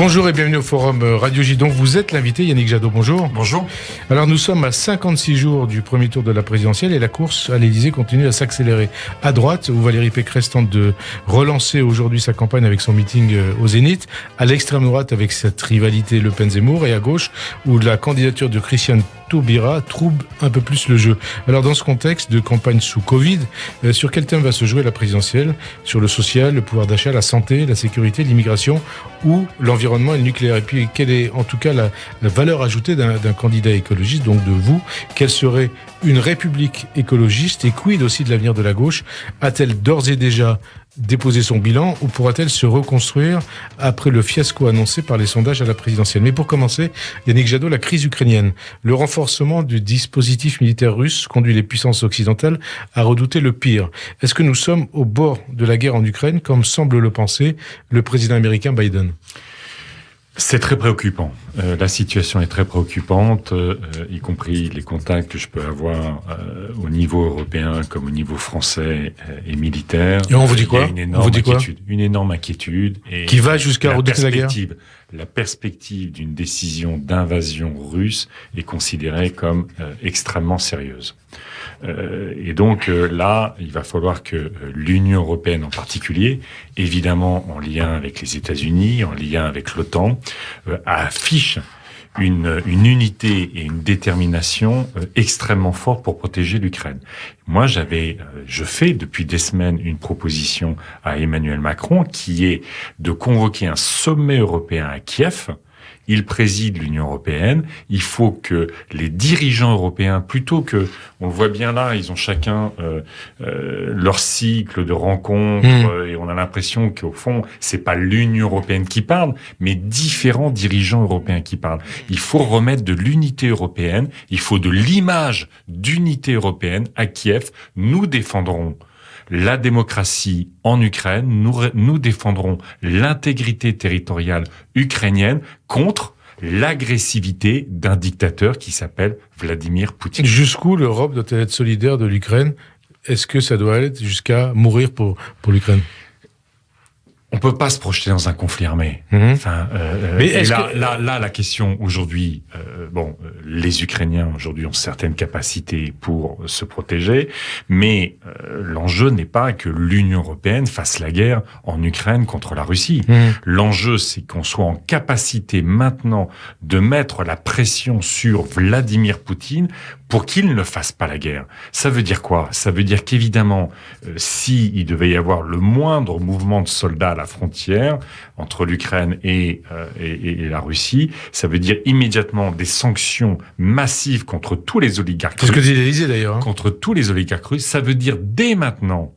Bonjour et bienvenue au Forum Radio J. Donc vous êtes l'invité Yannick Jadot, bonjour. Bonjour. Alors nous sommes à 56 jours du premier tour de la présidentielle et la course à l'Élysée continue à s'accélérer. À droite, où Valérie Pécresse tente de relancer aujourd'hui sa campagne avec son meeting au Zénith, à l'extrême droite avec cette rivalité Le Pen-Zemmour, et à gauche où la candidature de Christiane Taubira trouble un peu plus le jeu. Alors dans ce contexte de campagne sous Covid, sur quel thème va se jouer la présidentielle? Sur le social, le pouvoir d'achat, la santé, la sécurité, l'immigration ou l'environnement et le nucléaire? Et puis quelle est en tout cas la valeur ajoutée d'un candidat écologiste, donc de vous? Quelle serait une république écologiste et quid aussi de l'avenir de la gauche? A-t-elle d'ores et déjà déposer son bilan ou pourra-t-elle se reconstruire après le fiasco annoncé par les sondages à la présidentielle? Mais pour commencer, Yannick Jadot, la crise ukrainienne. Le renforcement du dispositif militaire russe conduit les puissances occidentales à redouter le pire. Est-ce que nous sommes au bord de la guerre en Ukraine, comme semble le penser le président américain Biden? C'est très préoccupant. La situation est très préoccupante, y compris les contacts que je peux avoir au niveau européen comme au niveau français et militaire. Et on vous dit quoi? Une énorme inquiétude. Et qui va jusqu'à redouter la guerre? La perspective d'une décision d'invasion russe est considérée comme extrêmement sérieuse. Et donc là, il va falloir que l'Union européenne en particulier, évidemment en lien avec les États-Unis, en lien avec l'OTAN, affiche une unité et une détermination extrêmement forte pour protéger l'Ukraine. Moi, je fais depuis des semaines une proposition à Emmanuel Macron qui est de convoquer un sommet européen à Kiev. Il préside l'Union européenne. Il faut que les dirigeants européens, plutôt que, on le voit bien là, ils ont chacun leur cycle de rencontres et on a l'impression qu'au fond, c'est pas l'Union européenne qui parle, mais différents dirigeants européens qui parlent. Il faut remettre de l'unité européenne. Il faut de l'image d'unité européenne à Kiev. Nous défendrons la démocratie en Ukraine, nous défendrons l'intégrité territoriale ukrainienne contre l'agressivité d'un dictateur qui s'appelle Vladimir Poutine. Jusqu'où l'Europe doit-elle être solidaire de l'Ukraine? Est-ce que ça doit aller jusqu'à mourir pour l'Ukraine? On peut pas se projeter dans un conflit armé. Enfin, mais la question aujourd'hui, les Ukrainiens aujourd'hui ont certaines capacités pour se protéger, mais l'enjeu n'est pas que l'Union européenne fasse la guerre en Ukraine contre la Russie. L'enjeu, c'est qu'on soit en capacité maintenant de mettre la pression sur Vladimir Poutine pour qu'il ne fasse pas la guerre. Ça veut dire quoi? Ça veut dire qu'évidemment, s'il devait y avoir le moindre mouvement de soldats à la frontière entre l'Ukraine et la Russie, ça veut dire immédiatement des sanctions massives contre tous les oligarques russes. C'est ce que dit l'Élysée d'ailleurs. Contre tous les oligarques russes. Ça veut dire dès maintenant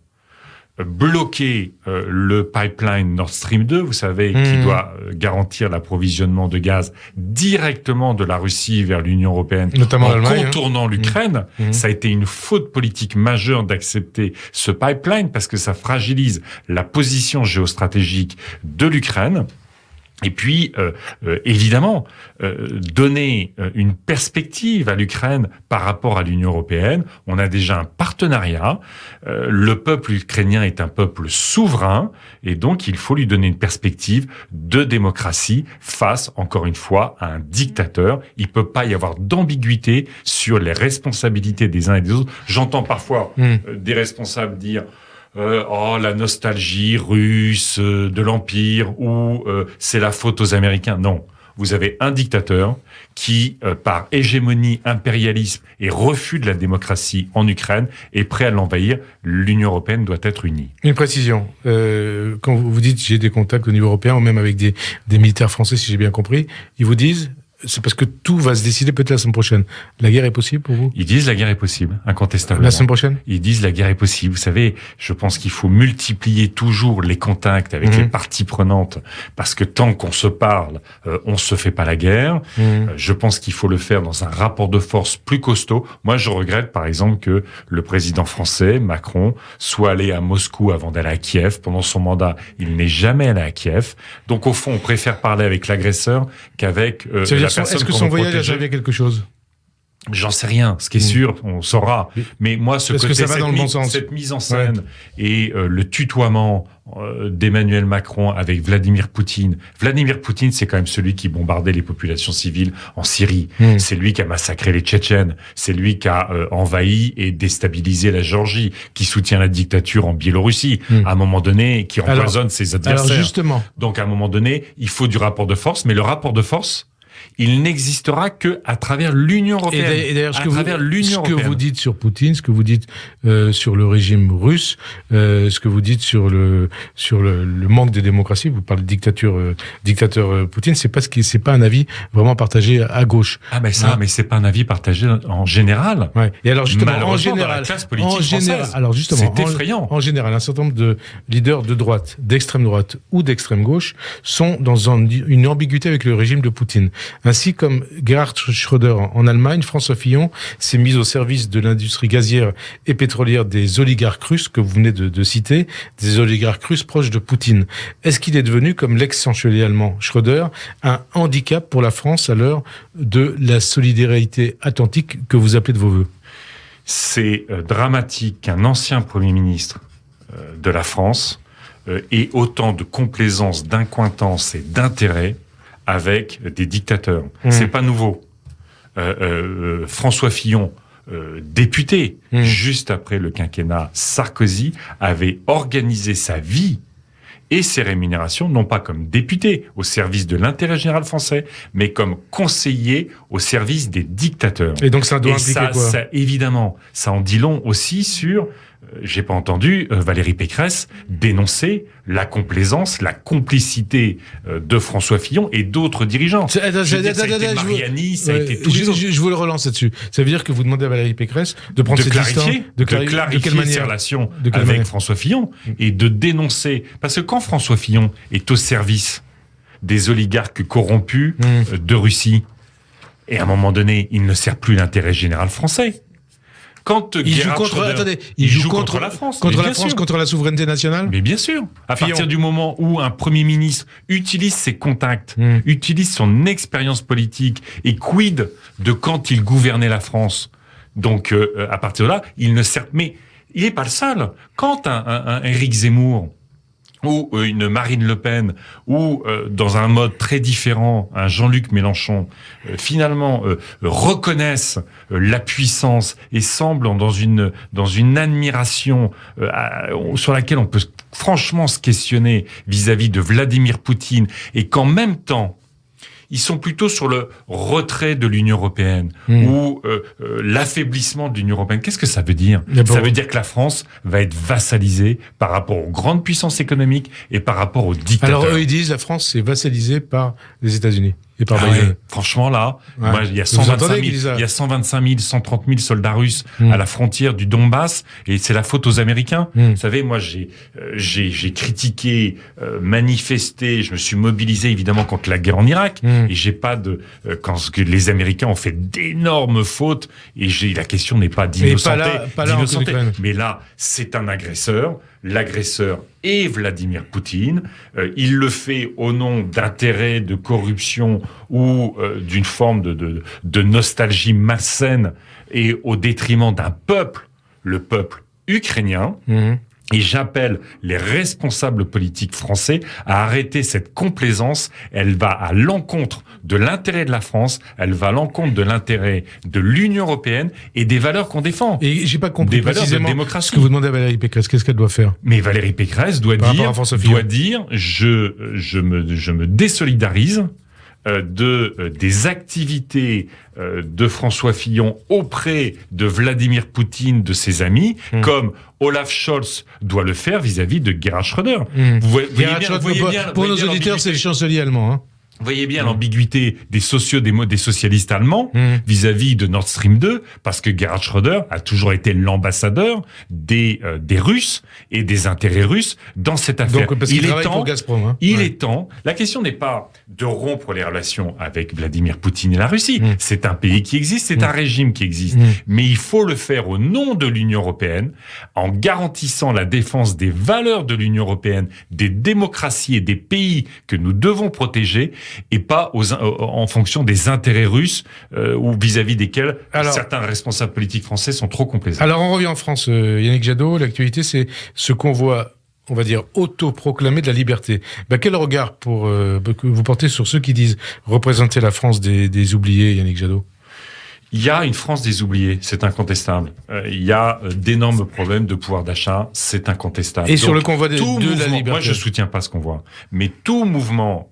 bloquer le pipeline Nord Stream 2, vous savez, qui doit garantir l'approvisionnement de gaz directement de la Russie vers l'Union européenne, notamment en contournant l'Ukraine. Ça a été une faute politique majeure d'accepter ce pipeline parce que ça fragilise la position géostratégique de l'Ukraine. Et puis, évidemment, donner une perspective à l'Ukraine par rapport à l'Union européenne. On a déjà un partenariat. Le peuple ukrainien est un peuple souverain, et donc il faut lui donner une perspective de démocratie face, encore une fois, à un dictateur. Il peut pas y avoir d'ambiguïté sur les responsabilités des uns et des autres. J'entends parfois des responsables dire la nostalgie russe de l'Empire ou c'est la faute aux Américains. Non, vous avez un dictateur qui, par hégémonie, impérialisme et refus de la démocratie en Ukraine, est prêt à l'envahir. L'Union européenne doit être unie. Une précision. Quand vous dites j'ai des contacts au niveau européen, ou même avec des militaires français, si j'ai bien compris, ils vous disent c'est parce que tout va se décider peut-être la semaine prochaine. La guerre est possible pour vous? Ils disent la guerre est possible, incontestablement. La semaine prochaine? Ils disent la guerre est possible. Vous savez, je pense qu'il faut multiplier toujours les contacts avec les parties prenantes, parce que tant qu'on se parle, on se fait pas la guerre. Je pense qu'il faut le faire dans un rapport de force plus costaud. Moi, je regrette, par exemple, que le président français, Macron, soit allé à Moscou avant d'aller à Kiev. Pendant son mandat, il n'est jamais allé à Kiev. Donc, au fond, on préfère parler avec l'agresseur qu'avec la personne. Est-ce que son voyage a servi à quelque chose? J'en sais rien. Ce qui est sûr, on saura. Mais moi, cette mise en scène et le tutoiement d'Emmanuel Macron avec Vladimir Poutine. Vladimir Poutine, c'est quand même celui qui bombardait les populations civiles en Syrie. C'est lui qui a massacré les Tchétchènes. C'est lui qui a envahi et déstabilisé la Géorgie, qui soutient la dictature en Biélorussie. À un moment donné, qui empoisonne ses adversaires. Alors justement. Donc à un moment donné, il faut du rapport de force, mais le rapport de force, il n'existera que à travers l'Union européenne. Et d'ailleurs, ce que vous dites sur Poutine, ce que vous dites sur le régime russe, ce que vous dites sur le manque de démocratie, vous parlez de dictateur Poutine, c'est pas un avis vraiment partagé à gauche. Ah mais c'est pas un avis partagé en général. Ouais. Et alors justement, en général, dans la classe politique française, alors justement, c'est effrayant. En général, un certain nombre de leaders de droite, d'extrême droite ou d'extrême gauche sont dans une ambiguïté avec le régime de Poutine. Ainsi comme Gerhard Schröder en Allemagne, François Fillon s'est mis au service de l'industrie gazière et pétrolière des oligarques russes que vous venez de citer, des oligarques russes proches de Poutine. Est-ce qu'il est devenu, comme l'ex-chancelier allemand Schröder, un handicap pour la France à l'heure de la solidarité atlantique que vous appelez de vos voeux ? C'est dramatique qu'un ancien Premier ministre de la France ait autant de complaisance, d'incointance et d'intérêt avec des dictateurs. C'est pas nouveau. François Fillon, député, juste après le quinquennat Sarkozy, avait organisé sa vie et ses rémunérations, non pas comme député au service de l'intérêt général français, mais comme conseiller au service des dictateurs. Et donc ça doit impliquer quoi ? Évidemment, ça en dit long aussi sur... J'ai pas entendu Valérie Pécresse dénoncer la complaisance, la complicité de François Fillon et d'autres dirigeants. Ça a été Mariani, ça a été tous les autres. Je vous le relance là-dessus. Ça veut dire que vous demandez à Valérie Pécresse de prendre ses distances, de clarifier ses relations avec François Fillon et de dénoncer. Parce que quand François Fillon est au service des oligarques corrompus de Russie, et à un moment donné, il ne sert plus l'intérêt général français. Quand il joue contre la France, contre la souveraineté nationale. Mais bien sûr. À partir du moment où un Premier ministre utilise ses contacts, utilise son expérience politique et quid de quand il gouvernait la France. Donc, à partir de là, il ne sert... Mais il n'est pas le seul. Quand un Éric Zemmour ou une Marine Le Pen, ou dans un mode très différent, un Jean-Luc Mélenchon, finalement reconnaissent la puissance et semblent dans une admiration sur laquelle on peut franchement se questionner vis-à-vis de Vladimir Poutine, et qu'en même temps, ils sont plutôt sur le retrait de l'Union européenne ou l'affaiblissement de l'Union européenne. Qu'est-ce que ça veut dire ? Ça veut dire que la France va être vassalisée par rapport aux grandes puissances économiques et par rapport aux dictateurs. Alors eux, ils disent la France c'est vassalisée par les États-Unis. Et par franchement, là, moi, il y a 125 000, 130 000 soldats russes à la frontière du Donbass, et c'est la faute aux Américains. Vous savez, moi, j'ai critiqué, manifesté, je me suis mobilisé évidemment contre la guerre en Irak, et j'ai pas quand les Américains ont fait d'énormes fautes, et la question n'est pas d'innocenter, mais là, c'est un agresseur. L'agresseur est Vladimir Poutine. Il le fait au nom d'intérêts, de corruption ou d'une forme de nostalgie malsaine et au détriment d'un peuple, le peuple ukrainien. Et j'appelle les responsables politiques français à arrêter cette complaisance. Elle va à l'encontre de l'intérêt de la France, elle va à l'encontre de l'intérêt de l'Union européenne et des valeurs qu'on défend. Et j'ai pas compris des valeurs de démocratie. Ce que vous demandez à Valérie Pécresse, qu'est-ce qu'elle doit faire ? Mais Valérie Pécresse doit dire, je me désolidarise des activités de François Fillon auprès de Vladimir Poutine, de ses amis, comme Olaf Scholz doit le faire vis-à-vis de Gerhard Schröder. Pour nos auditeurs, c'est le chancelier allemand. Hein. Vous voyez bien l'ambiguïté des socialistes allemands vis-à-vis de Nord Stream 2, parce que Gerhard Schröder a toujours été l'ambassadeur des Russes et des intérêts russes dans cette affaire. Donc, parce qu'il travaille pour Gazprom. Il est temps. La question n'est pas de rompre les relations avec Vladimir Poutine et la Russie. C'est un pays qui existe, c'est un régime qui existe. Mais il faut le faire au nom de l'Union européenne, en garantissant la défense des valeurs de l'Union européenne, des démocraties et des pays que nous devons protéger, et pas en fonction des intérêts russes ou vis-à-vis desquels certains responsables politiques français sont trop complaisants. Alors on revient en France, Yannick Jadot, l'actualité c'est ce convoi, on va dire, autoproclamé de la liberté. Quel regard que vous portez sur ceux qui disent représenter la France des oubliés, Yannick Jadot ? Il y a une France des oubliés, c'est incontestable. Il y a d'énormes problèmes de pouvoir d'achat, c'est incontestable. Et donc, sur le convoi de la liberté. Moi, je soutiens pas ce convoi, mais tout mouvement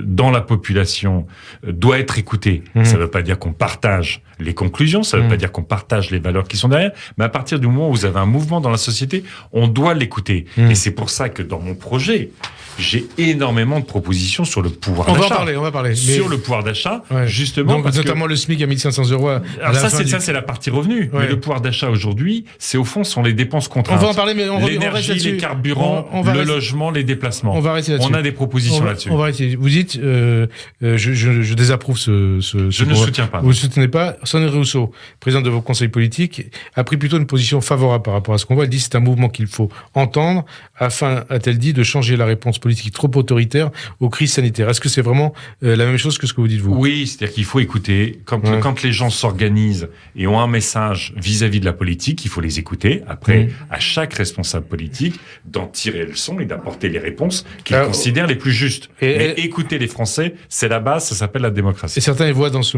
dans la population doit être écouté. Ça ne veut pas dire qu'on partage les conclusions, ça ne veut pas dire qu'on partage les valeurs qui sont derrière, mais à partir du moment où vous avez un mouvement dans la société, on doit l'écouter. Et c'est pour ça que dans mon projet, j'ai énormément de propositions sur le pouvoir d'achat. On va parler. Sur le pouvoir d'achat, justement. Donc, notamment le SMIC à 1500 €. Alors ça, c'est la partie revenu. Ouais. Mais le pouvoir d'achat aujourd'hui, c'est au fond, sont les dépenses contraintes. On va en parler, mais l'énergie, les carburants, le logement, les déplacements. On va arrêter là-dessus. On a des propositions là-dessus. On va arrêter. Vous dites, je désapprouve ce je ne soutiens pas. Vous ne soutenez pas. Sandrine Rousseau, présidente de vos conseils politiques, a pris plutôt une position favorable par rapport à ce qu'on voit. Elle dit que c'est un mouvement qu'il faut entendre afin, a-t-elle dit, de changer la réponse politique trop autoritaire aux crises sanitaires. Est-ce que c'est vraiment la même chose que ce que vous dites, vous ? Oui, c'est-à-dire qu'il faut écouter. Quand les gens s'organisent et ont un message vis-à-vis de la politique, il faut les écouter. Après, à chaque responsable politique d'en tirer le son et d'apporter les réponses qu'il considère les plus justes. Mais écouter les Français, c'est la base, ça s'appelle la démocratie. Et certains voient dans ce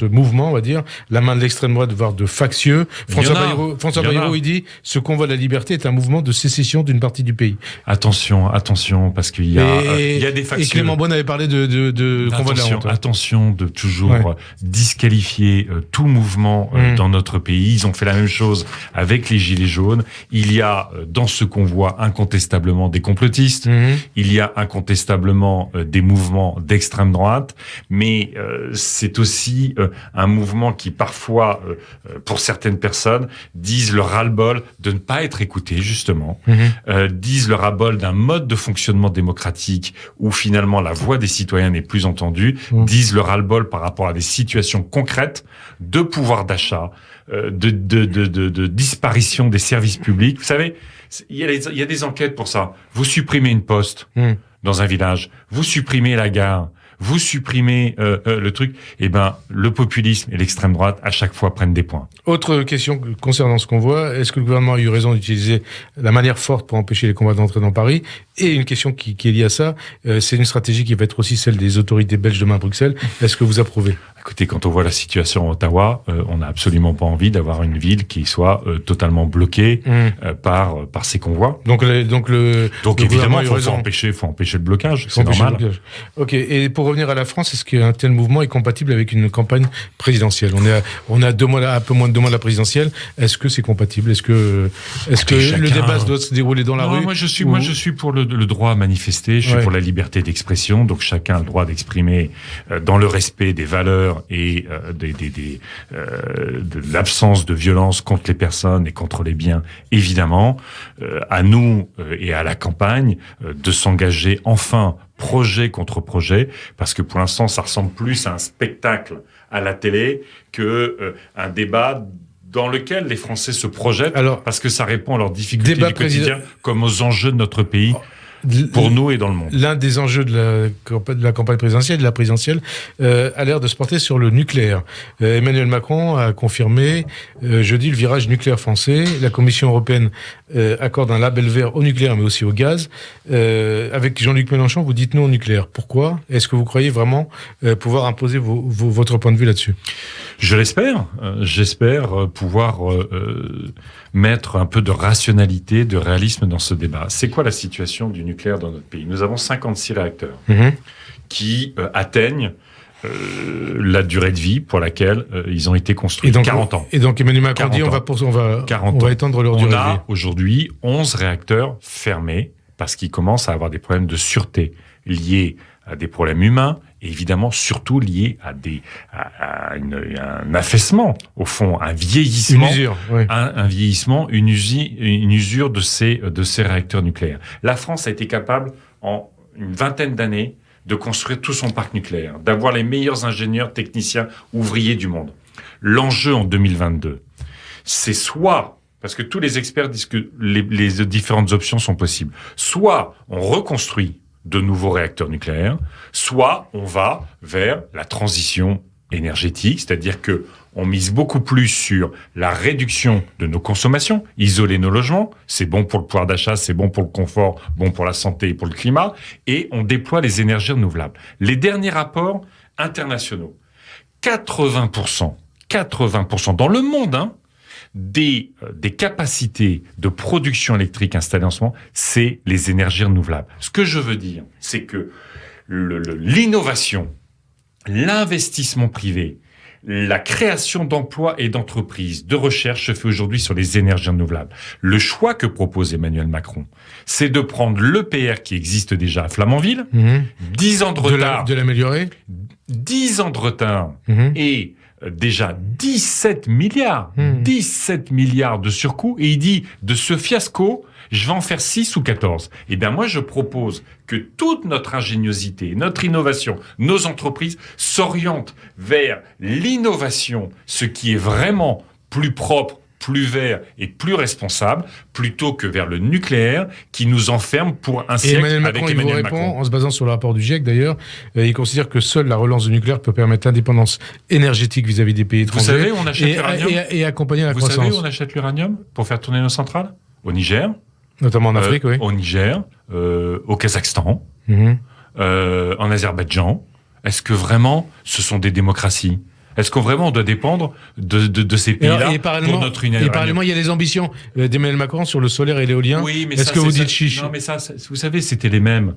mouvement, on va dire, la main de l'extrême droite, voire de factieux. François Bayrou, il dit « Ce convoi de la liberté est un mouvement de sécession d'une partie du pays ». Attention, parce qu'il y a des factieux. Et Clément Beaune avait parlé de convoi de la honte. Attention de toujours disqualifier tout mouvement dans notre pays. Ils ont fait la même chose avec les Gilets jaunes. Il y a dans ce convoi incontestablement des complotistes. Il y a incontestablement des mouvements d'extrême droite. Mais c'est aussi un mouvement qui parfois, pour certaines personnes, disent le ras-le-bol de ne pas être écoutés, justement. Disent le ras-le-bol d'un mode de fonctionnement démocratique où finalement la voix des citoyens n'est plus entendue, disent le ras-le-bol par rapport à des situations concrètes de pouvoir d'achat, de disparition des services publics. Vous savez, il y a des enquêtes pour ça. Vous supprimez une poste dans un village, vous supprimez la gare, vous supprimez le truc, le populisme et l'extrême droite, à chaque fois, prennent des points. Autre question concernant ce convoi, est-ce que le gouvernement a eu raison d'utiliser la manière forte pour empêcher les convois d'entrer dans Paris ? Et une question qui est liée à ça, c'est une stratégie qui va être aussi celle des autorités belges demain à Bruxelles. Est-ce que vous approuvez ? Écoutez, quand on voit la situation à Ottawa, on n'a absolument pas envie d'avoir une ville qui soit totalement bloquée par ces convois. Donc évidemment, il faut empêcher le blocage, c'est normal. Ok, et pour revenir à la France, est-ce qu'un tel mouvement est compatible avec une campagne présidentielle ? On est à 2 mois, un peu moins de 2 mois de la présidentielle. Est-ce que c'est compatible ? Est-ce que le débat doit se dérouler dans la rue ? Moi, je suis pour le droit à manifester. Je suis pour la liberté d'expression. Donc, chacun a le droit d'exprimer dans le respect des valeurs et de l'absence de violence contre les personnes et contre les biens, évidemment. À nous et à la campagne de s'engager enfin projet contre projet, parce que pour l'instant, ça ressemble plus à un spectacle à la télé que un débat dans lequel les Français se projettent, parce que ça répond à leurs difficultés du quotidien comme aux enjeux de notre pays. Pour nous et dans le monde. L'un des enjeux de la campagne présidentielle, de la présidentielle, a l'air de se porter sur le nucléaire. Emmanuel Macron a confirmé jeudi le virage nucléaire français. La Commission européenne accorde un label vert au nucléaire, mais aussi au gaz. Avec Jean-Luc Mélenchon, vous dites non au nucléaire. Pourquoi ? Est-ce que vous croyez vraiment pouvoir imposer votre point de vue là-dessus ? Je l'espère. J'espère pouvoir mettre un peu de rationalité, de réalisme dans ce débat. C'est quoi la situation du nucléaire dans notre pays ? Nous avons 56 réacteurs qui atteignent la durée de vie pour laquelle ils ont été construits, 40 ans. Et donc Emmanuel Macron dit on va étendre leur durée de vie. On a aujourd'hui 11 réacteurs fermés parce qu'ils commencent à avoir des problèmes de sûreté liés à des problèmes humains et évidemment surtout liés à un affaissement, au fond, un vieillissement, un vieillissement, une usure de ces réacteurs nucléaires. La France a été capable en une vingtaine d'années de construire tout son parc nucléaire, d'avoir les meilleurs ingénieurs, techniciens, ouvriers du monde. L'enjeu en 2022, c'est soit, parce que tous les experts disent que les différentes options sont possibles, soit on reconstruit de nouveaux réacteurs nucléaires, soit on va vers la transition énergétique, c'est-à-dire que on mise beaucoup plus sur la réduction de nos consommations, isoler nos logements, c'est bon pour le pouvoir d'achat, c'est bon pour le confort, bon pour la santé et pour le climat, et on déploie les énergies renouvelables. Les derniers rapports internationaux, 80% dans le monde, des capacités de production électrique installées en ce moment, c'est les énergies renouvelables. Ce que je veux dire, c'est que l'innovation, l'investissement privé, la création d'emplois et d'entreprises, de recherche se fait aujourd'hui sur les énergies renouvelables. Le choix que propose Emmanuel Macron, c'est de prendre l'EPR qui existe déjà à Flamanville, 10 ans de retard. De l'améliorer 10 ans de retard et déjà 17 milliards de surcoût. Et il dit, de ce fiasco, je vais en faire 6 ou 14. Eh bien, moi, je propose que toute notre ingéniosité, notre innovation, nos entreprises s'orientent vers l'innovation, ce qui est vraiment plus propre, plus vert et plus responsable, plutôt que vers le nucléaire qui nous enferme pour un siècle. Emmanuel Macron, avec Emmanuel Macron, Macron. en se basant sur le rapport du GIEC d'ailleurs, il considère que seule la relance du nucléaire peut permettre l'indépendance énergétique vis-à-vis des pays étrangers. Vous savez où on achète l'uranium et accompagner la croissance. Vous savez où on achète l'uranium pour faire tourner nos centrales ? Au Niger. Notamment en Afrique, oui. Au Niger, au Kazakhstan, en Azerbaïdjan. Est-ce que vraiment ce sont des démocraties ? Est-ce qu'on vraiment doit dépendre de ces pays-là pour notre uranium ? Et parallèlement, il y a les ambitions d'Emmanuel Macron sur le solaire et l'éolien. Oui, mais est-ce que vous dites chiche ? Non, mais ça, vous savez, c'était les mêmes.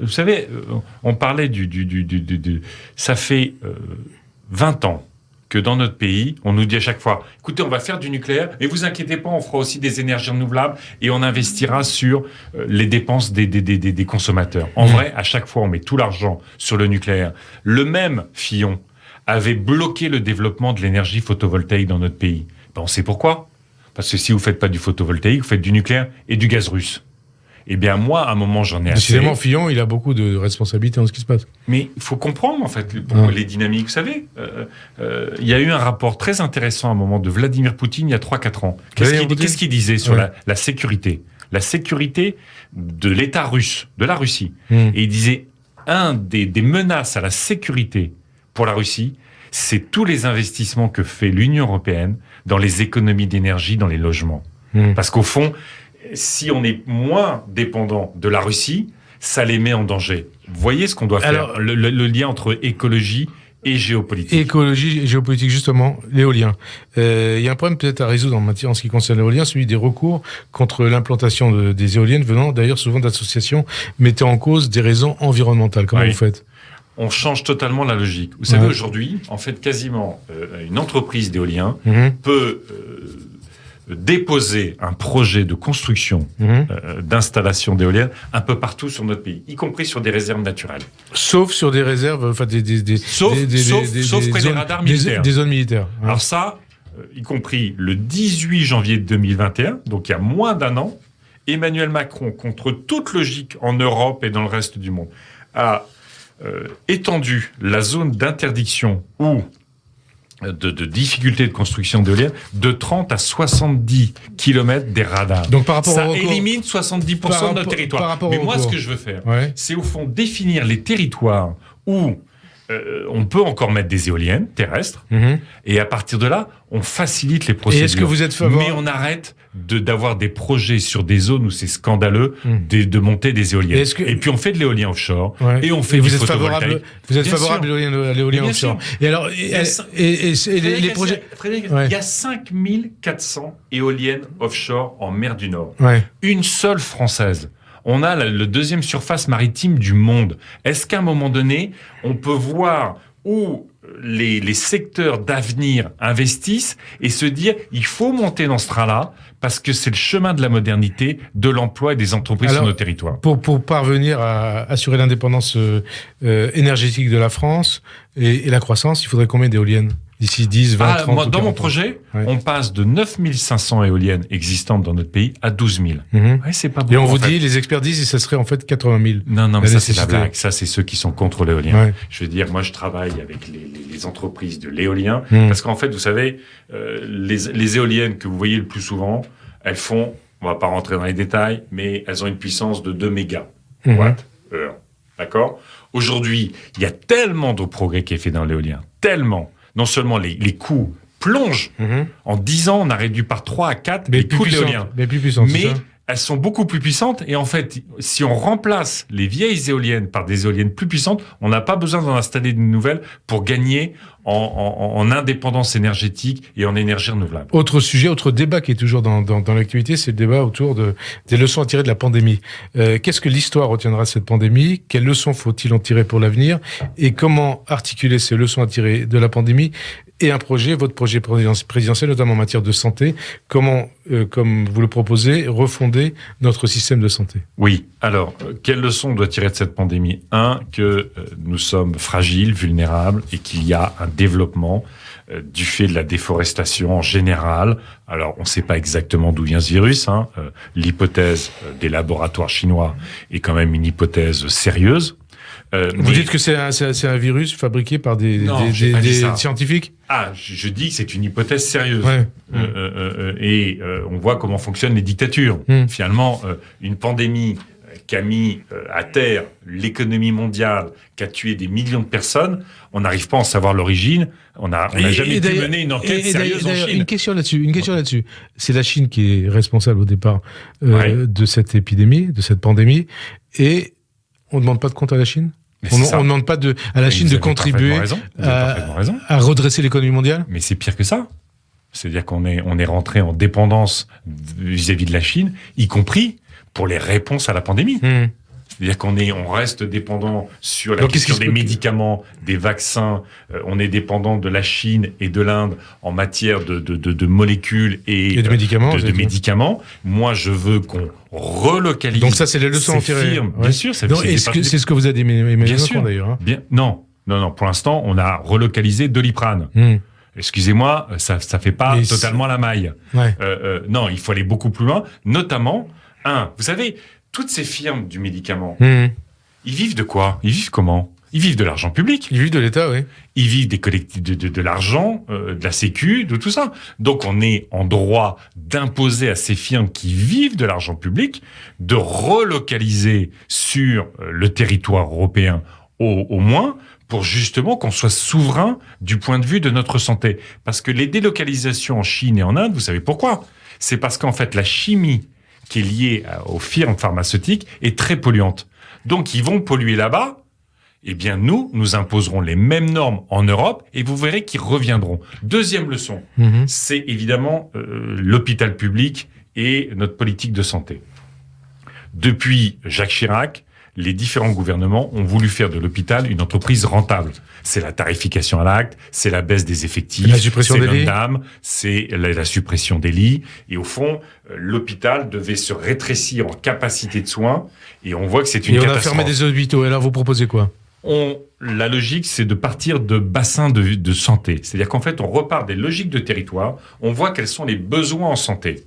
Vous savez, on parlait ça fait 20 ans que dans notre pays, on nous dit à chaque fois, écoutez, on va faire du nucléaire, mais vous inquiétez pas, on fera aussi des énergies renouvelables et on investira sur les dépenses des consommateurs. En vrai, à chaque fois, on met tout l'argent sur le nucléaire. Le même Fillon avait bloqué le développement de l'énergie photovoltaïque dans notre pays. Ben, on sait pourquoi. Parce que si vous faites pas du photovoltaïque, vous faites du nucléaire et du gaz russe. Eh bien, moi, à un moment, j'en ai assez. Décidément, Fillon, il a beaucoup de responsabilités dans ce qui se passe. Mais il faut comprendre, en fait, les dynamiques. Vous savez, il y a eu un rapport très intéressant à un moment de Vladimir Poutine il y a 3-4 ans. Qu'est-ce qu'il disait sur la sécurité ? La sécurité de l'État russe, de la Russie. Et il disait, un des menaces à la sécurité pour la Russie, c'est tous les investissements que fait l'Union européenne dans les économies d'énergie, dans les logements. Parce qu'au fond, si on est moins dépendant de la Russie, ça les met en danger. Vous voyez ce qu'on doit faire, le lien entre écologie et géopolitique. Écologie et géopolitique, justement, l'éolien. Il y a un problème peut-être à résoudre en ce qui concerne l'éolien, celui des recours contre l'implantation des éoliennes, venant d'ailleurs souvent d'associations mettant en cause des raisons environnementales. Comment vous faites ? On change totalement la logique. Vous savez, aujourd'hui, en fait, quasiment une entreprise d'éolien peut déposer un projet de construction d'installation d'éoliennes un peu partout sur notre pays, y compris sur des réserves naturelles. Sauf sur des réserves, enfin sauf près des radars militaires. Des zones militaires. Alors ça, y compris le 18 janvier 2021, donc il y a moins d'un an, Emmanuel Macron, contre toute logique en Europe et dans le reste du monde, a étendu la zone d'interdiction ou de difficulté de construction d'éoliennes de 30 à 70 km des radars. Donc, par rapport ça élimine 70% de notre territoire. Mais moi, ce que je veux faire, c'est au fond définir les territoires où on peut encore mettre des éoliennes terrestres, et à partir de là, on facilite les procédures. Et est-ce que vous êtes favorable ? Mais on arrête d'avoir des projets sur des zones où c'est scandaleux de monter des éoliennes. Et puis on fait de l'éolien offshore, et on fait du photovoltaïque. Vous êtes favorable à l'éolien offshore ? Et alors, les projets... Frédéric, il y a 5400 éoliennes offshore en mer du Nord. Une seule française. On a le deuxième surface maritime du monde. Est-ce qu'à un moment donné, on peut voir où les secteurs d'avenir investissent et se dire il faut monter dans ce train-là parce que c'est le chemin de la modernité, de l'emploi et des entreprises sur nos territoires. Pour parvenir à assurer l'indépendance énergétique de la France et la croissance, il faudrait combien d'éoliennes ? D'ici 10, 20, 30 moi, dans mon projet, on passe de 9500 éoliennes existantes dans notre pays à 12 000. C'est pas beaucoup. Et on vous dit, les experts disent que ça serait en fait 80 000. Non, mais ça c'est la blague. Ça, c'est ceux qui sont contre l'éolien. Je veux dire, moi, je travaille avec les entreprises de l'éolien parce qu'en fait, vous savez, les éoliennes que vous voyez le plus souvent, elles font, on va pas rentrer dans les détails, mais elles ont une puissance de 2 mégawatts heure. D'accord ? Aujourd'hui, il y a tellement de progrès qui est fait dans l'éolien. Tellement. Non seulement les coûts plongent. En 10 ans, on a réduit par 3 à 4 les coûts de l'éolien. Mais plus puissantes, Mais elles sont beaucoup plus puissantes. Et en fait, si on remplace les vieilles éoliennes par des éoliennes plus puissantes, on n'a pas besoin d'en installer de nouvelles pour gagner en indépendance énergétique et en énergie renouvelable. Autre sujet, autre débat qui est toujours dans l'actualité, c'est le débat autour des leçons à tirer de la pandémie. Qu'est-ce que l'histoire retiendra de cette pandémie ? Quelles leçons faut-il en tirer pour l'avenir ? Et comment articuler ces leçons à tirer de la pandémie et votre projet présidentiel, notamment en matière de santé, comment, comme vous le proposez, refonder notre système de santé ? Oui. Alors, quelle leçon on doit tirer de cette pandémie ? Que nous sommes fragiles, vulnérables, et qu'il y a un développement du fait de la déforestation en général. Alors, on ne sait pas exactement d'où vient ce virus. L'hypothèse des laboratoires chinois est quand même une hypothèse sérieuse. Vous dites que c'est un virus fabriqué par des scientifiques ? Je dis que c'est une hypothèse sérieuse. Ouais. Et on voit comment fonctionnent les dictatures. Finalement, une pandémie qui a mis à terre l'économie mondiale, qui a tué des millions de personnes, on n'arrive pas à en savoir l'origine. On n'a jamais pu mener une enquête sérieuse en Chine. Une question là-dessus. C'est la Chine qui est responsable au départ de cette épidémie, de cette pandémie. Et on ne demande pas de compte à la Chine ? On ne demande pas à la Chine de contribuer à redresser l'économie mondiale ? Mais c'est pire que ça. C'est-à-dire qu'on est rentré en dépendance vis-à-vis de la Chine, y compris pour les réponses à la pandémie. C'est-à-dire qu'on reste dépendant sur la question des médicaments, des vaccins. On est dépendant de la Chine et de l'Inde en matière de molécules et de médicaments. Moi, je veux qu'on relocalise. Donc ça, c'est les leçons à tirer. Bien sûr. C'est ce que vous a dit Emmanuel Macron d'ailleurs. Non. Pour l'instant, on a relocalisé Doliprane. Excusez-moi, ça fait pas totalement la maille. Non, il faut aller beaucoup plus loin. Notamment, vous savez, toutes ces firmes du médicament, ils vivent de quoi ? Ils vivent comment ? Ils vivent de l'argent public. Ils vivent de l'État, oui. Ils vivent des de l'argent, de la Sécu, de tout ça. Donc, on est en droit d'imposer à ces firmes qui vivent de l'argent public de relocaliser sur le territoire européen au moins, pour justement qu'on soit souverain du point de vue de notre santé. Parce que les délocalisations en Chine et en Inde, vous savez pourquoi ? C'est parce qu'en fait, la chimie qui est liée aux firmes pharmaceutiques est très polluante. Donc, ils vont polluer là-bas. Eh bien, nous imposerons les mêmes normes en Europe et vous verrez qu'ils reviendront. Deuxième leçon, c'est évidemment l'hôpital public et notre politique de santé. Depuis Jacques Chirac, les différents gouvernements ont voulu faire de l'hôpital une entreprise rentable. C'est la tarification à l'acte, c'est la baisse des effectifs, c'est l'ONDAM, c'est la suppression des lits. Et au fond, l'hôpital devait se rétrécir en capacité de soins. Et on voit que c'est une catastrophe. Et on a fermé des hôpitaux. Et là, vous proposez quoi ? La logique, c'est de partir de bassins de santé. C'est-à-dire qu'en fait, on repart des logiques de territoire. On voit quels sont les besoins en santé.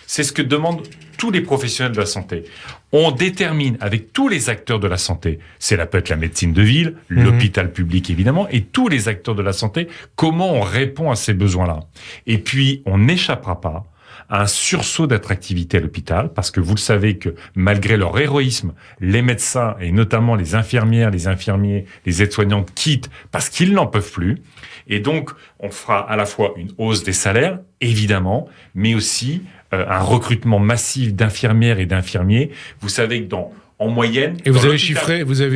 C'est ce que demandent tous les professionnels de la santé. On détermine avec tous les acteurs de la santé, peut être la médecine de ville, l'hôpital public évidemment, et tous les acteurs de la santé, comment on répond à ces besoins-là. Et puis, on n'échappera pas à un sursaut d'attractivité à l'hôpital, parce que vous le savez que malgré leur héroïsme, les médecins, et notamment les infirmières, les infirmiers, les aides-soignantes quittent parce qu'ils n'en peuvent plus. Et donc, on fera à la fois une hausse des salaires, évidemment, mais aussi un recrutement massif d'infirmières et d'infirmiers. Vous savez que en moyenne... Et vous avez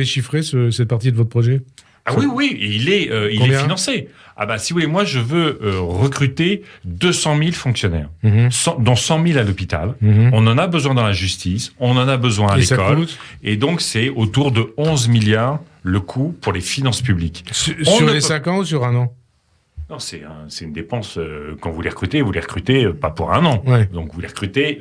chiffré cette partie de votre projet ? Oui, il est financé. Si vous voulez, moi, je veux recruter 200 000 fonctionnaires, dont 100 000 à l'hôpital. On en a besoin dans la justice, on en a besoin à l'école. Et donc, c'est autour de 11 milliards le coût pour les finances publiques. Sur les 5 ans ou sur un an ? Non, c'est une dépense, quand vous les recrutez pas pour un an. Ouais. Donc, vous les recrutez...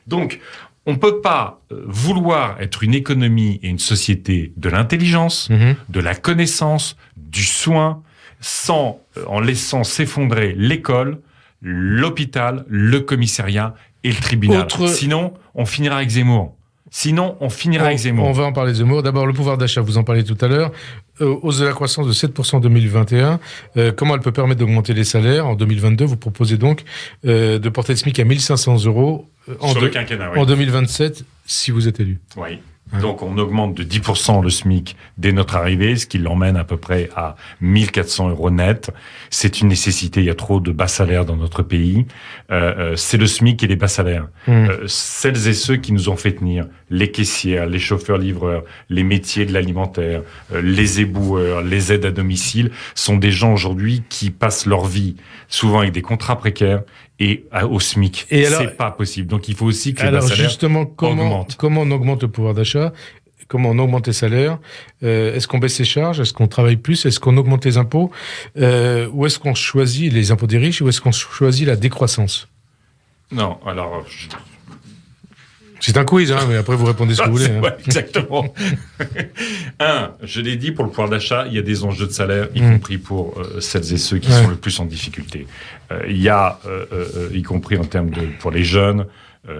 Donc, on ne peut pas vouloir être une économie et une société de l'intelligence, de la connaissance, du soin, en laissant s'effondrer l'école, l'hôpital, le commissariat et le tribunal. Sinon, on finira avec Zemmour. On va en parler de Zemmour. D'abord, le pouvoir d'achat, vous en parlez tout à l'heure. Hausse de la croissance de 7% en 2021. Comment elle peut permettre d'augmenter les salaires ? En 2022, vous proposez donc de porter le SMIC à 1 500 € sur le quinquennat, oui. En 2027, si vous êtes élu. Oui. Donc, on augmente de 10% le SMIC dès notre arrivée, ce qui l'emmène à peu près à 1400 € net. C'est une nécessité. Il y a trop de bas salaires dans notre pays. C'est le SMIC et les bas salaires. Celles et ceux qui nous ont fait tenir, les caissières, les chauffeurs-livreurs, les métiers de l'alimentaire, les éboueurs, les aides à domicile, sont des gens aujourd'hui qui passent leur vie, souvent avec des contrats précaires, et au SMIC. Et alors, c'est pas possible. Donc, il faut aussi que les bas salaires augmentent. Comment on augmente le pouvoir d'achat ? Comment on augmente les salaires ? Est-ce qu'on baisse les charges ? Est-ce qu'on travaille plus ? Est-ce qu'on augmente les impôts ? Ou est-ce qu'on choisit les impôts des riches ? Ou est-ce qu'on choisit la décroissance ? Non, alors... C'est un quiz, mais après vous répondez ce que vous voulez. Ouais, exactement. Je l'ai dit, pour le pouvoir d'achat, il y a des enjeux de salaire, y compris pour celles et ceux qui sont le plus en difficulté. Il y a, y compris en termes pour les jeunes,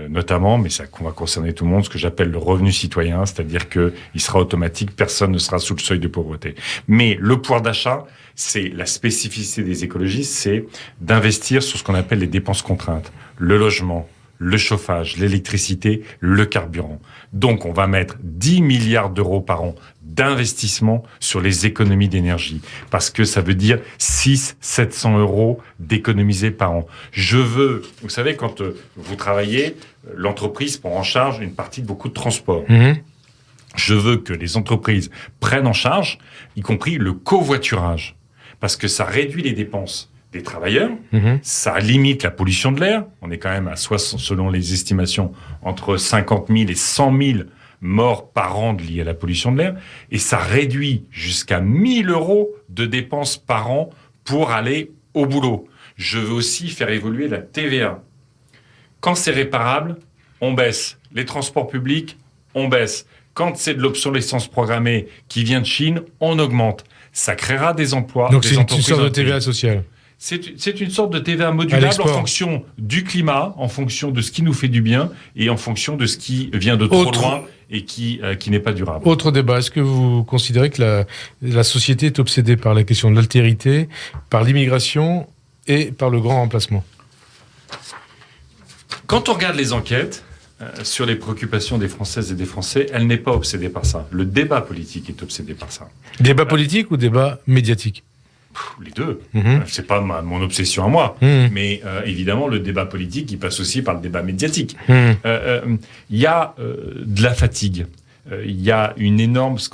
notamment, mais ça va concerner tout le monde, ce que j'appelle le revenu citoyen, c'est-à-dire que il sera automatique, personne ne sera sous le seuil de pauvreté. Mais le pouvoir d'achat, c'est la spécificité des écologistes, c'est d'investir sur ce qu'on appelle les dépenses contraintes, le logement, le chauffage, l'électricité, le carburant. Donc, on va mettre 10 milliards d'euros par an d'investissement sur les économies d'énergie. Parce que ça veut dire 600-700 € d'économiser par an. Vous savez, quand vous travaillez, l'entreprise prend en charge une partie de beaucoup de transports. Je veux que les entreprises prennent en charge, y compris le covoiturage. Parce que ça réduit les dépenses des travailleurs, ça limite la pollution de l'air. On est quand même à, selon les estimations, entre 50 000 et 100 000 morts par an liées à la pollution de l'air. Et ça réduit jusqu'à 1 000 € de dépenses par an pour aller au boulot. Je veux aussi faire évoluer la TVA. Quand c'est réparable, on baisse. Les transports publics, on baisse. Quand c'est de l'obsolescence programmée qui vient de Chine, on augmente. Ça créera des emplois. Donc c'est une sorte de TVA sociale. C'est une sorte de TVA modulable en fonction du climat, en fonction de ce qui nous fait du bien et en fonction de ce qui vient de trop loin et qui n'est pas durable. Autre débat, est-ce que vous considérez que la société est obsédée par la question de l'altérité, par l'immigration et par le grand remplacement ? Quand on regarde les enquêtes sur les préoccupations des Françaises et des Français, elle n'est pas obsédée par ça. Le débat politique est obsédé par ça. Débat politique ou débat médiatique ? Les deux. C'est pas mon obsession à moi. Mais évidemment, le débat politique, il passe aussi par le débat médiatique. Il y a de la fatigue. Il y a une énorme, ce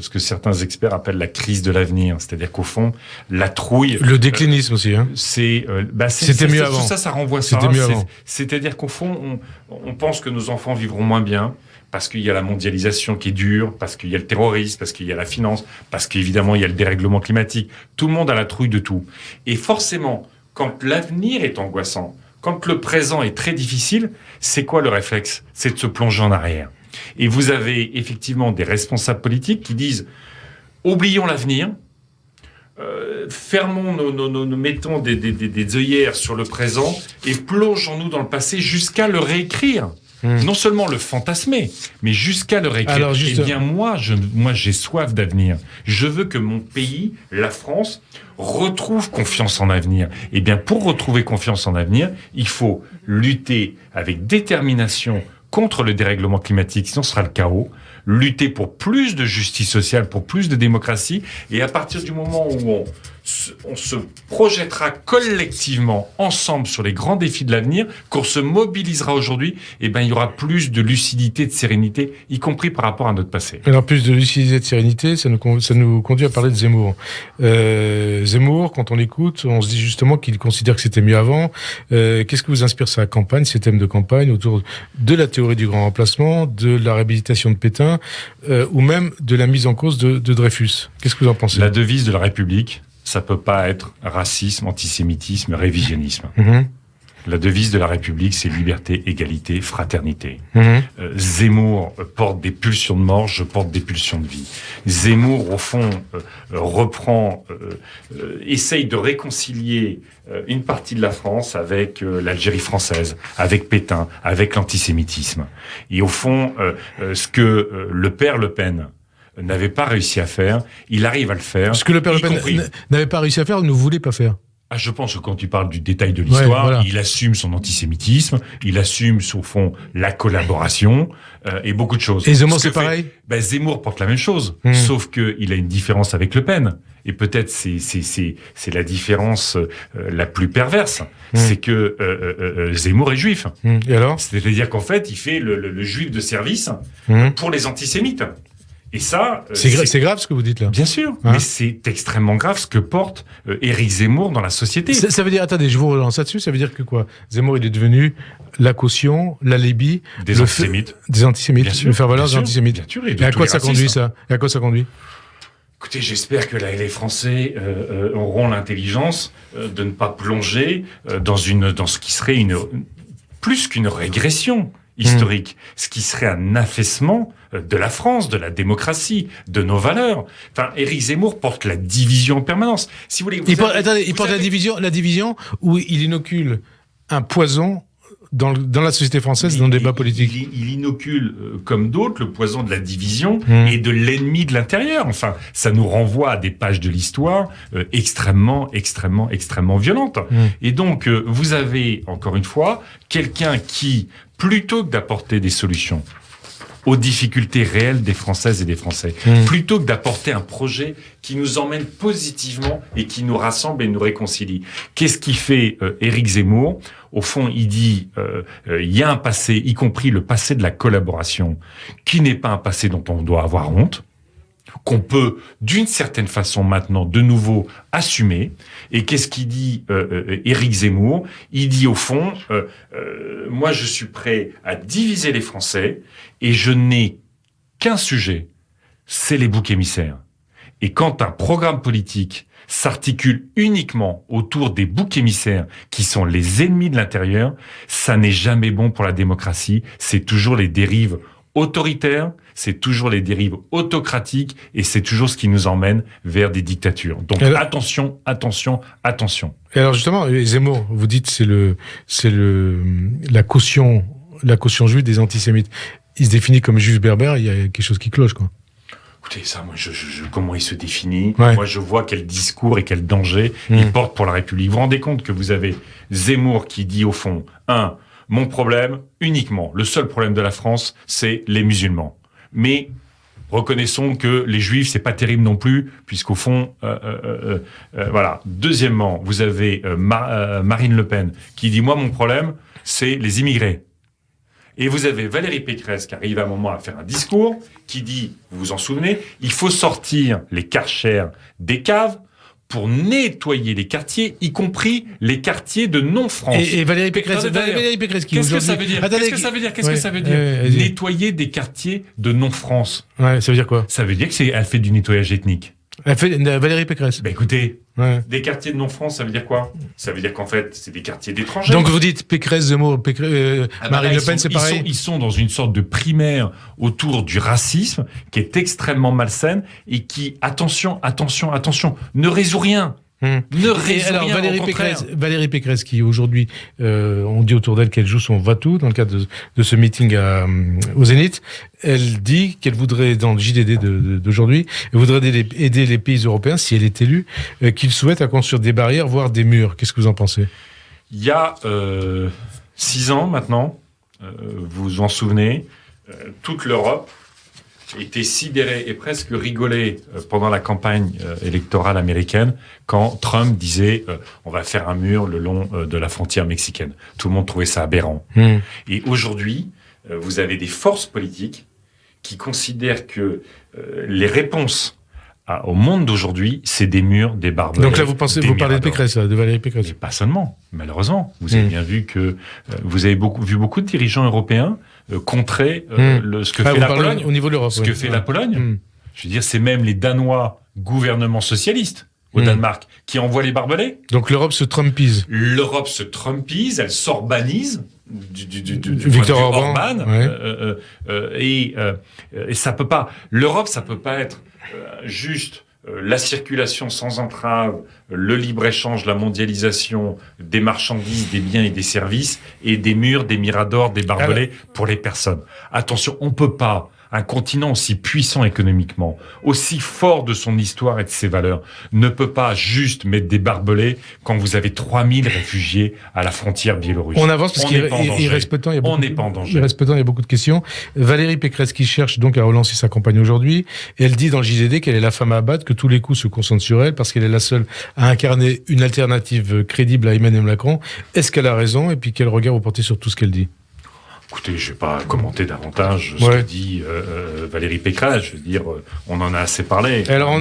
que certains experts appellent la crise de l'avenir. C'est-à-dire qu'au fond, la trouille... Le déclinisme aussi. C'était mieux avant. Ça renvoie ça. C'était mieux avant. C'est-à-dire qu'au fond, on pense que nos enfants vivront moins bien, parce qu'il y a la mondialisation qui est dure, parce qu'il y a le terrorisme, parce qu'il y a la finance, parce qu'évidemment, il y a le dérèglement climatique. Tout le monde a la trouille de tout. Et forcément, quand l'avenir est angoissant, quand le présent est très difficile, c'est quoi le réflexe ? C'est de se plonger en arrière. Et vous avez effectivement des responsables politiques qui disent « oublions l'avenir », mettons des œillères sur le présent et plongeons-nous dans le passé jusqu'à le réécrire. Non seulement le fantasmer, mais jusqu'à le réécrire. Alors, Eh bien, moi, j'ai soif d'avenir. Je veux que mon pays, la France, retrouve confiance en l'avenir. Eh bien, pour retrouver confiance en l'avenir, il faut lutter avec détermination contre le dérèglement climatique, sinon ce sera le chaos. Lutter pour plus de justice sociale, pour plus de démocratie. Et à partir du moment où on se projettera collectivement ensemble sur les grands défis de l'avenir, qu'on se mobilisera aujourd'hui, il y aura plus de lucidité, de sérénité, y compris par rapport à notre passé. Alors plus de lucidité, de sérénité, ça nous conduit à parler de Zemmour. Zemmour, quand on l'écoute, on se dit justement qu'il considère que c'était mieux avant. Qu'est-ce que vous inspire sa campagne, ses thèmes de campagne autour de la théorie du grand remplacement, de la réhabilitation de Pétain, ou même de la mise en cause de Dreyfus? Qu'est-ce que vous en pensez? La devise de la République, ça peut pas être racisme, antisémitisme, révisionnisme. La devise de la République, c'est liberté, égalité, fraternité. Zemmour porte des pulsions de mort, je porte des pulsions de vie. Zemmour, au fond, essaye de réconcilier une partie de la France avec l'Algérie française, avec Pétain, avec l'antisémitisme. Et au fond, ce que le père Le Pen n'avait pas réussi à faire, il arrive à le faire. Ce que le père Le Pen n'avait pas réussi à faire, ne voulait pas faire. Je pense que quand tu parles du détail de l'histoire, voilà. il assume son antisémitisme, il assume, au fond, la collaboration et beaucoup de choses. Et Zemmour, c'est pareil? Zemmour porte la même chose, sauf qu'il a une différence avec Le Pen. Et peut-être c'est la différence la plus perverse, c'est que Zemmour est juif. Et alors? C'est-à-dire qu'en fait, il fait le juif de service pour les antisémites. Et ça, c'est grave ce que vous dites là. Bien sûr, mais c'est extrêmement grave ce que porte Éric Zemmour dans la société. Ça veut dire, attendez, je vous relance là-dessus, ça veut dire que quoi? Zemmour, il est devenu la caution, l'alibi des antisémites. Des antisémites, sûr, le faire-valoir des antisémites. Bien sûr, et à quoi ça conduit ça? Et à quoi ça conduit? Écoutez, j'espère que les Français auront l'intelligence de ne pas plonger dans ce qui serait plus qu'une régression historique, ce qui serait un affaissement de la France, de la démocratie, de nos valeurs. Enfin, Éric Zemmour porte la division en permanence. Si vous voulez, il porte la division où il inocule un poison dans la société française, dans le débat politique. Il inocule, comme d'autres, le poison de la division et de l'ennemi de l'intérieur. Enfin, ça nous renvoie à des pages de l'histoire extrêmement violentes. Et donc, vous avez, encore une fois, quelqu'un qui, plutôt que d'apporter des solutions aux difficultés réelles des Françaises et des Français, plutôt que d'apporter un projet qui nous emmène positivement et qui nous rassemble et nous réconcilie. Qu'est-ce qui fait Éric Zemmour? Au fond, il dit il y a un passé, y compris le passé de la collaboration, qui n'est pas un passé dont on doit avoir honte, qu'on peut, d'une certaine façon maintenant, de nouveau assumer. Et qu'est-ce qu'il dit Éric Zemmour? Il dit au fond, moi je suis prêt à diviser les Français et je n'ai qu'un sujet, c'est les boucs émissaires. Et quand un programme politique s'articule uniquement autour des boucs émissaires qui sont les ennemis de l'intérieur, ça n'est jamais bon pour la démocratie. C'est toujours les dérives autoritaires, c'est toujours les dérives autocratiques et c'est toujours ce qui nous emmène vers des dictatures. Donc alors, attention. Et alors justement, Zemmour, vous dites c'est la caution juive des antisémites. Il se définit comme juif berbère, il y a quelque chose qui cloche, quoi. Écoutez, ça, moi, comment il se définit? Moi, je vois quel discours et quel danger il porte pour la République. Vous vous rendez compte que vous avez Zemmour qui dit, au fond, mon problème, uniquement, le seul problème de la France, c'est les musulmans. Mais reconnaissons que les juifs, c'est pas terrible non plus, puisqu'au fond, voilà. Deuxièmement, vous avez Marine Le Pen qui dit, moi, mon problème, c'est les immigrés. Et vous avez Valérie Pécresse qui arrive à un moment à faire un discours qui dit, vous vous en souvenez, il faut sortir les Karcher des caves pour nettoyer les quartiers, y compris les quartiers de non-France. Et Valérie Pécresse, qu'est-ce que ça veut dire? Qu'est-ce que ça veut dire nettoyer des quartiers de non-France? Ouais, ça veut dire quoi? Ça veut dire qu'elle fait du nettoyage ethnique. Elle fait Valérie Pécresse. Écoutez, des quartiers de non-France, ça veut dire quoi? Ça veut dire qu'en fait, c'est des quartiers d'étrangers. Donc vous dites Pécresse, Zemmour, Marine Le Pen, c'est pareil? Ils sont dans une sorte de primaire autour du racisme qui est extrêmement malsaine et qui, attention, ne résout rien. Ne résout alors, rien, Valérie Pécresse, qui aujourd'hui, on dit autour d'elle qu'elle joue son va-tout dans le cadre de ce meeting au Zénith, elle dit qu'elle voudrait, dans le JDD d'aujourd'hui, elle voudrait aider les pays européens, si elle est élue, qu'ils souhaitent à construire des barrières, voire des murs. Qu'est-ce que vous en pensez? Il y a 6 ans maintenant, vous vous en souvenez, toute l'Europe était sidérée et presque rigolée pendant la campagne électorale américaine quand Trump disait on va faire un mur le long de la frontière mexicaine. Tout le monde trouvait ça aberrant. Et aujourd'hui, vous avez des forces politiques qui considèrent que les réponses au monde d'aujourd'hui, c'est des murs, des barbelés. Donc là, vous parlez de Pécresse, de Valérie Pécresse. Mais pas seulement, malheureusement. Vous avez bien vu que vous avez vu beaucoup de dirigeants européens contrer ce que fait la Pologne. Au niveau de l'Europe. Ce que fait la Pologne. Je veux dire, c'est même les Danois, gouvernement socialiste au Danemark, qui envoient les barbelés. Donc l'Europe se trumpise. L'Europe se trumpise, elle s'urbanise du Victor Orban. Et ça peut pas. L'Europe, ça peut pas être juste la circulation sans entrave, le libre-échange, la mondialisation des marchandises, des biens et des services, et des murs, des miradors, des barbelés pour les personnes. Attention, on peut pas un continent aussi puissant économiquement, aussi fort de son histoire et de ses valeurs, ne peut pas juste mettre des barbelés quand vous avez 3000 réfugiés à la frontière biélorusse. On avance parce qu'il reste peu de temps. Il reste peu de temps, il y a beaucoup de questions. Valérie Pécresse qui cherche donc à relancer sa campagne aujourd'hui. Et elle dit dans le JDD qu'elle est la femme à abattre, que tous les coups se concentrent sur elle parce qu'elle est la seule à incarner une alternative crédible à Emmanuel Macron. Est-ce qu'elle a raison? Et puis quel regard vous portez sur tout ce qu'elle dit? Écoutez, je ne vais pas commenter davantage ce que dit Valérie Pécresse. Je veux dire, on en a assez parlé. Alors,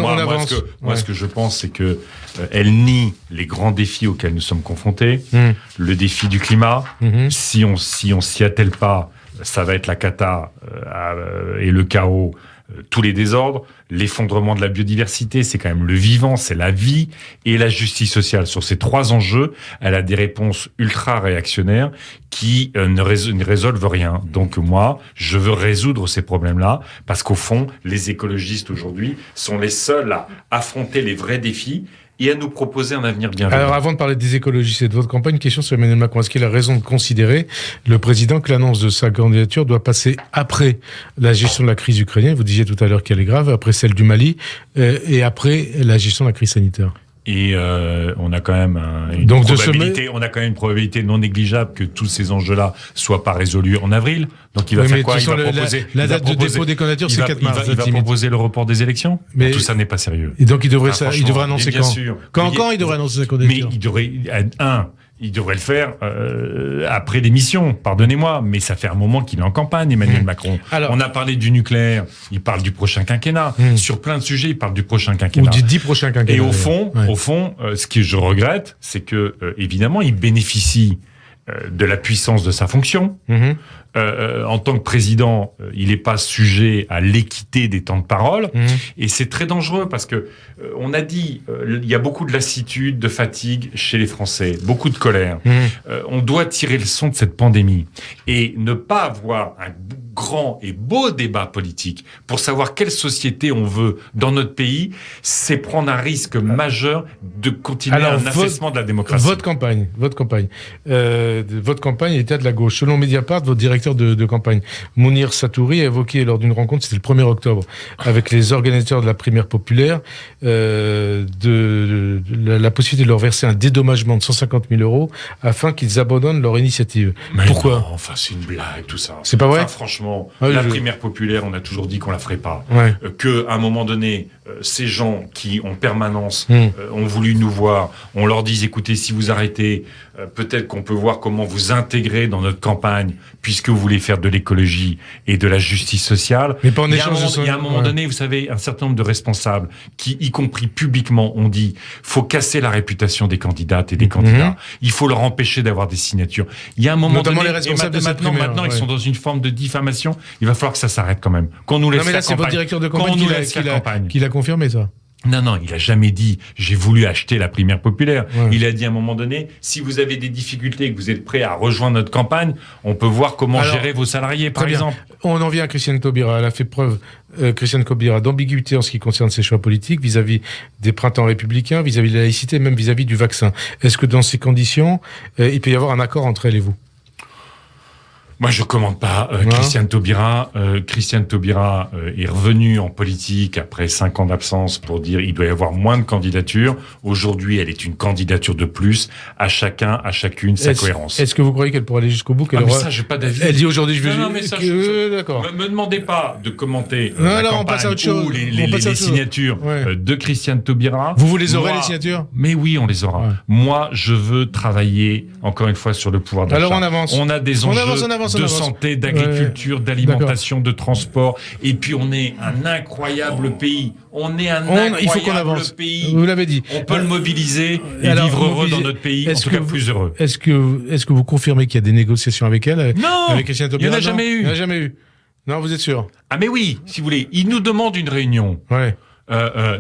moi, ce que je pense, c'est que elle nie les grands défis auxquels nous sommes confrontés. Le défi du climat. Si on s'y attelle pas, ça va être la cata et le chaos. Tous les désordres, l'effondrement de la biodiversité, c'est quand même le vivant, c'est la vie, et la justice sociale. Sur ces 3 enjeux, elle a des réponses ultra réactionnaires qui ne résolvent rien. Donc moi, je veux résoudre ces problèmes-là, parce qu'au fond, les écologistes aujourd'hui sont les seuls à affronter les vrais défis et à nous proposer un avenir bienveillant. Alors, avant de parler des écologistes et de votre campagne, une question sur Emmanuel Macron. Est-ce qu'il a raison de considérer, le président, que l'annonce de sa candidature doit passer après la gestion de la crise ukrainienne? Vous disiez tout à l'heure qu'elle est grave, après celle du Mali, et après la gestion de la crise sanitaire. Et on a quand même une probabilité non négligeable que tous ces enjeux-là soient pas résolus en avril. Donc il va faire quoi? La date de dépôt des candidatures, c'est 4 mars. Il va proposer le report des élections. Mais tout ça n'est pas sérieux. Et donc il devrait annoncer quand? Quand il devrait annoncer sa candidature? Mais il devrait le faire après l'émission, pardonnez-moi, mais ça fait un moment qu'il est en campagne, Emmanuel Macron. Alors, on a parlé du nucléaire, il parle du prochain quinquennat. Sur plein de sujets, il parle du prochain quinquennat. Ou du 10 prochains quinquennats. Et au fond, ce que je regrette, c'est que, évidemment, il bénéficie de la puissance de sa fonction. En tant que président, il n'est pas sujet à l'équité des temps de parole, et c'est très dangereux parce que on a dit il y a beaucoup de lassitude, de fatigue chez les Français, beaucoup de colère. On doit tirer le son de cette pandémie et ne pas avoir un grand et beau débat politique pour savoir quelle société on veut dans notre pays, c'est prendre un risque majeur de continuer un affaissement de la démocratie. Votre campagne était de la gauche. Selon Mediapart, votre directeur de campagne, Mounir Satouri, a évoqué lors d'une rencontre, c'était le 1er octobre, avec les organisateurs de la primaire populaire, la possibilité de leur verser un dédommagement de 150 000 € afin qu'ils abandonnent leur initiative. Mais pourquoi? Non, enfin, c'est une blague, tout ça. C'est pas vrai? Franchement, la primaire populaire, on a toujours dit qu'on la ferait pas. Que, à un moment donné, ces gens qui, en permanence, ont voulu nous voir, on leur dise, écoutez, si vous arrêtez, peut-être qu'on peut voir comment vous intégrer dans notre campagne, puisque vous voulez faire de l'écologie et de la justice sociale. Mais pas en échange il y a un moment donné, vous savez, un certain nombre de responsables qui, y compris publiquement, ont dit, faut casser la réputation des candidates et des candidats. Il faut leur empêcher d'avoir des signatures. Il y a un moment notamment donné, les responsables de cette primaire, maintenant, ils sont dans une forme de diffamation. Il va falloir que ça s'arrête quand même. Qu'on nous laisse non, mais là, c'est votre directeur de campagne qui l'a confirmé, ça. Non, il a jamais dit « j'ai voulu acheter la primaire populaire ». Il a dit à un moment donné « si vous avez des difficultés et que vous êtes prêt à rejoindre notre campagne, on peut voir comment gérer vos salariés, par exemple ». On en vient à Christiane Taubira. Elle a fait preuve, Christiane Taubira, d'ambiguïté en ce qui concerne ses choix politiques vis-à-vis des printemps républicains, vis-à-vis de la laïcité, même vis-à-vis du vaccin. Est-ce que dans ces conditions, il peut y avoir un accord entre elle et vous ? Moi, je commande pas Christiane Taubira. Christiane Taubira est revenue en politique après 5 ans d'absence pour dire il doit y avoir moins de candidatures. Aujourd'hui, elle est une candidature de plus. À chacune sa cohérence. Est-ce que vous croyez qu'elle pourra aller jusqu'au bout? Mais ça, j'ai pas d'avis. Elle dit aujourd'hui, je vais... Non, mais ça, d'accord. Me demandez pas de commenter la campagne ou les signatures de Christiane Taubira. Vous les aurez, les signatures? Mais oui, on les aura. Moi, je veux travailler, encore une fois, sur le pouvoir d'achat. Alors, on avance. On a des enjeux de santé, d'agriculture, d'alimentation, de transport. Et puis, on est un incroyable pays. Il faut qu'on avance. Pays. Vous l'avez dit. On peut le mobiliser et vivre heureux dans notre pays, en tout cas plus heureux. Est-ce que vous confirmez qu'il y a des négociations avec elle? Non, avec Christiane Taubira? Il n'y en a jamais eu. Il n'y en a jamais eu. Non, vous êtes sûr? Ah mais oui, si vous voulez. Ils nous demandent une réunion.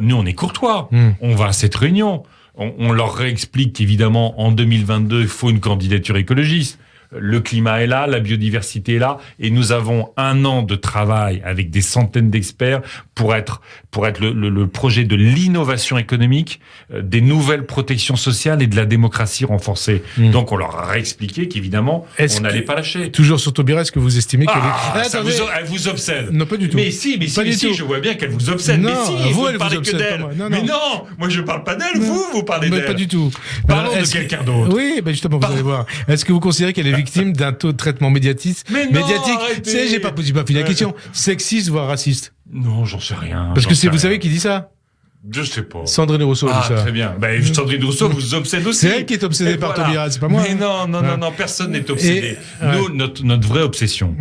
Nous, on est courtois. On va à cette réunion. On leur réexplique qu'évidemment, en 2022, il faut une candidature écologiste. le climat est là, la biodiversité est là, et nous avons 1 an de travail avec des centaines d'experts pour être le projet de l'innovation économique, des nouvelles protections sociales et de la démocratie renforcée. Donc on leur a expliqué qu'évidemment, on n'allait pas lâcher. Toujours sur Taubira, est-ce que vous estimez qu'elle elle vous obsède? Non, pas du tout. Mais si, je vois bien qu'elle vous obsède. Non, mais si, vous, elle parlez vous que obsède d'elle. pas moi. Mais non, moi je parle pas d'elle, vous parlez d'elle. Pas du tout. Parlons de quelqu'un d'autre. Oui, ben justement, vous allez voir. Est-ce que vous considérez qu'elle est victime d'un taux de traitement médiatique? Arrêtez. J'ai pas fini la question. Sexiste, voire raciste? Non, j'en sais rien. Parce que c'est vous savez qui dit ça? Je sais pas. Sandrine Rousseau dit ça. Très bien. Sandrine Rousseau vous obsède aussi. C'est elle qui est obsédée par Taubira, c'est pas moi. Mais non, personne n'est obsédé. Nous, notre vraie obsession,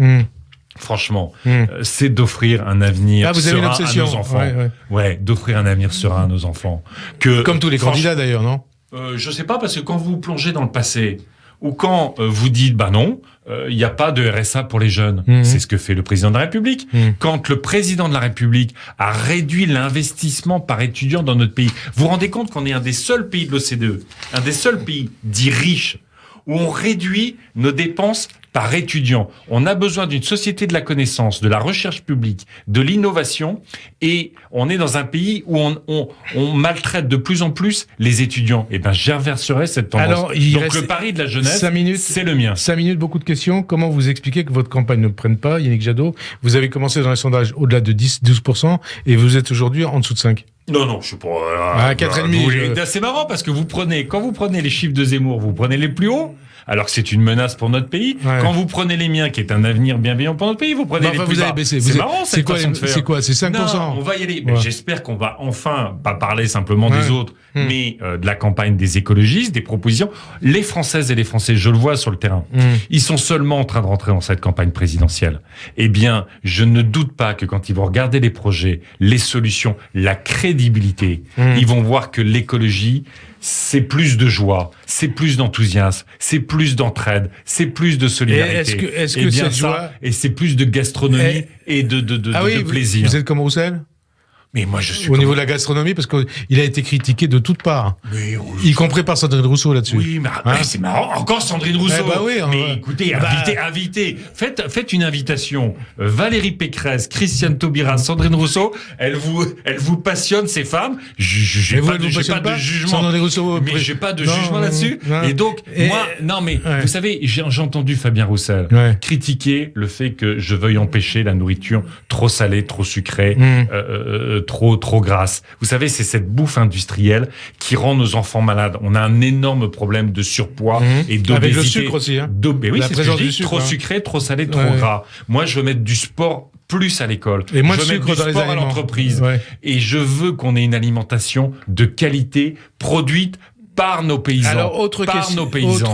franchement, c'est d'offrir un avenir serein à nos enfants. Ouais, d'offrir un avenir serein à nos enfants. Comme tous les candidats d'ailleurs, non? Je sais pas, parce que quand vous plongez dans le passé, ou quand vous dites non, il n'y a pas de RSA pour les jeunes. C'est ce que fait le président de la République. Quand le président de la République a réduit l'investissement par étudiant dans notre pays, vous vous rendez compte qu'on est un des seuls pays de l'OCDE, un des seuls pays dits riches, où on réduit nos dépenses par étudiant. On a besoin d'une société de la connaissance, de la recherche publique, de l'innovation, et on est dans un pays où on maltraite de plus en plus les étudiants. Et j'inverserai cette tendance. Alors, donc le pari de la jeunesse, c'est le mien. 5 minutes, beaucoup de questions. Comment vous expliquez que votre campagne ne prenne pas, Yannick Jadot? Vous avez commencé dans les sondages au-delà de 10-12%, et vous êtes aujourd'hui en dessous de 5%. Non, je suis pas... 4,5. C'est marrant parce que quand vous prenez les chiffres de Zemmour, vous prenez les plus hauts, alors que c'est une menace pour notre pays. Ouais. Quand vous prenez les miens, qui est un avenir bienveillant pour notre pays, vous prenez les plus vous bas. Avez baissé. C'est marrant cette façon de faire. C'est quoi? C'est 5%? Non, on va y aller. Ouais. J'espère qu'on va enfin pas parler simplement des autres, mais de la campagne des écologistes, des propositions. Les Françaises et les Français, je le vois sur le terrain, ils sont seulement en train de rentrer dans cette campagne présidentielle. Eh bien, je ne doute pas que quand ils vont regarder les projets, les solutions, la crédibilité, ils vont voir que l'écologie, c'est plus de joie, c'est plus d'enthousiasme, c'est plus d'entraide, c'est plus de solidarité. Est-ce que cette joie... Et c'est plus de gastronomie et de plaisir. Vous êtes comme Roussel? Mais moi, je suis au niveau de la gastronomie, parce qu'il a été critiqué de toutes parts. Mais y compris par Sandrine Rousseau là-dessus. Oui, mais c'est marrant. Encore Sandrine Rousseau. Mais écoutez, invitez. Faites une invitation. Valérie Pécresse, Christiane Taubira, Sandrine Rousseau, elle vous passionne, ces femmes. J'ai pas de jugement. Mais j'ai pas de jugement là-dessus. Et donc, vous savez, j'ai entendu Fabien Roussel critiquer le fait que je veuille empêcher la nourriture trop salée, trop sucrée, trop grasse. Vous savez, c'est cette bouffe industrielle qui rend nos enfants malades. On a un énorme problème de surpoids et d'obésité. Avec le sucre aussi. Mais oui, c'est ce que je dis. Trop sucré, trop salé, trop gras. Moi, je veux mettre du sport plus à l'école. Et moins de sucre dans les sport à l'entreprise. Et je veux qu'on ait une alimentation de qualité produite par nos paysans. Alors, autre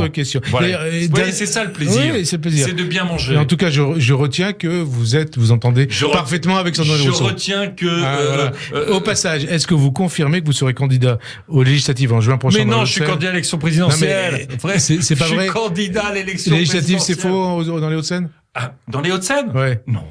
question. Voilà. C'est ça le plaisir. Oui, c'est le plaisir. C'est de bien manger. Et en tout cas, je retiens que vous entendez parfaitement avec Sandrine Rousseau. Je retiens que... Au passage, est-ce que vous confirmez que vous serez candidat aux législatives en juin prochain? Mais non, je suis candidat à l'élection présidentielle. C'est pas vrai. Je suis candidat à l'élection présidentielle. Les législatives, c'est faux dans les Hauts-de-Seine? Dans les Hauts-de-Seine? Ouais. Non,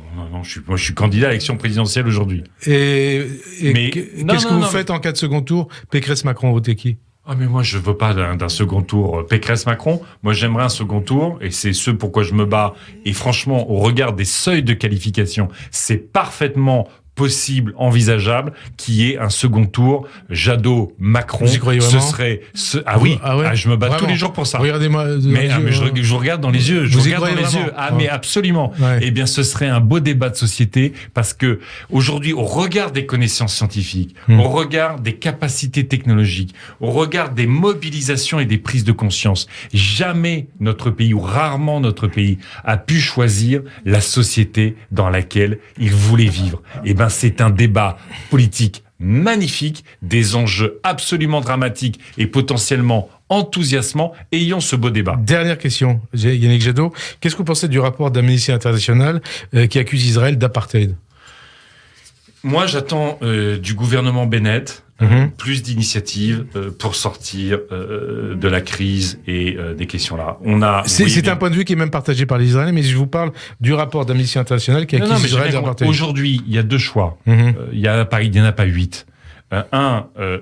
je suis candidat à l'élection présidentielle aujourd'hui. Qu'est-ce que vous faites en cas de second tour? Pécresse-Macron, votez qui? Ah, mais moi, je veux pas d'un second tour Pécresse-Macron. Moi, j'aimerais un second tour, et c'est ce pourquoi je me bats. Et franchement, au regard des seuils de qualification, c'est parfaitement possible, envisageable, qui est un second tour Jadot-Macron. Vous y croyez vraiment? Je me bats tous les jours pour ça. Regardez-moi. Je vous regarde dans les yeux. Je vous regarde dans les yeux. Mais absolument. Ouais. Eh bien, ce serait un beau débat de société, parce que aujourd'hui, au regard des connaissances scientifiques, au regard des capacités technologiques, au regard des mobilisations et des prises de conscience, jamais notre pays, ou rarement notre pays, a pu choisir la société dans laquelle il voulait vivre. Eh ben, c'est un débat politique magnifique, des enjeux absolument dramatiques et potentiellement enthousiasmants. Ayons ce beau débat. Dernière question, Yannick Jadot. Qu'est-ce que vous pensez du rapport d'Amnesty International qui accuse Israël d'apartheid? Moi, j'attends du gouvernement Bennett plus d'initiatives pour sortir de la crise et des questions-là. C'est un point de vue qui est même partagé par les Israéliens, mais je vous parle du rapport d'Amnesty International qui accuse Israël d'apartheid. Aujourd'hui, il y a deux choix. Il y en a pas 8.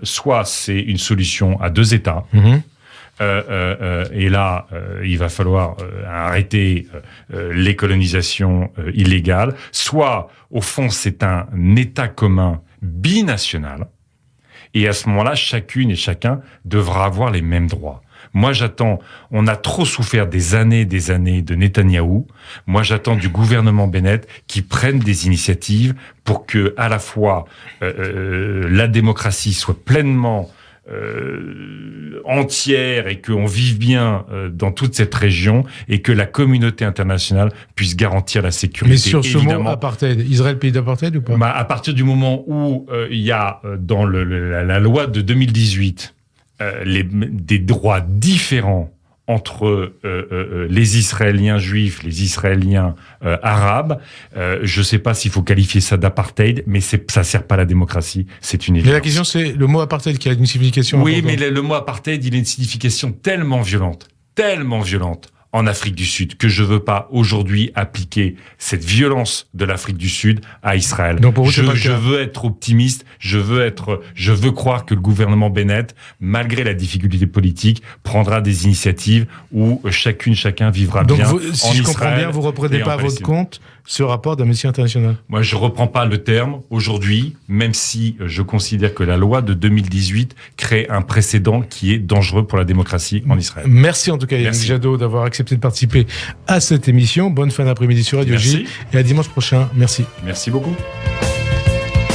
Soit c'est une solution à 2 États, et là, il va falloir arrêter les colonisations illégales, soit, au fond, c'est un État commun binational, et à ce moment-là, chacune et chacun devra avoir les mêmes droits. Moi, j'attends, on a trop souffert des années de Netanyahou. Moi, j'attends du gouvernement Bennett qui prenne des initiatives pour que, à la fois, la démocratie soit pleinement entière et qu'on vive bien dans toute cette région et que la communauté internationale puisse garantir la sécurité. Mais sur ce mot apartheid, Israël pays d'apartheid ou pas? À partir du moment où il y a dans la loi de 2018 des droits différents entre les Israéliens juifs, les Israéliens arabes. Je ne sais pas s'il faut qualifier ça d'apartheid, mais ça sert pas à la démocratie, c'est une évidence. Mais la question, c'est le mot apartheid qui a une signification importante. Oui, mais le mot apartheid, il a une signification tellement violente en Afrique du Sud, que je veux pas aujourd'hui appliquer cette violence de l'Afrique du Sud à Israël. Donc pour vous, je veux être optimiste, je veux croire que le gouvernement Bennett, malgré la difficulté politique, prendra des initiatives où chacun vivra donc bien vous, en si Israël. Je comprends bien, vous reprenez pas à votre compte ce rapport d'Amnesty International. Moi, je reprends pas le terme aujourd'hui, même si je considère que la loi de 2018 crée un précédent qui est dangereux pour la démocratie en Israël. Merci en tout cas, Yannick Jadot, d'avoir accepté de participer à cette émission. Bonne fin d'après-midi sur Radio J. Et à dimanche prochain. Merci. Merci beaucoup.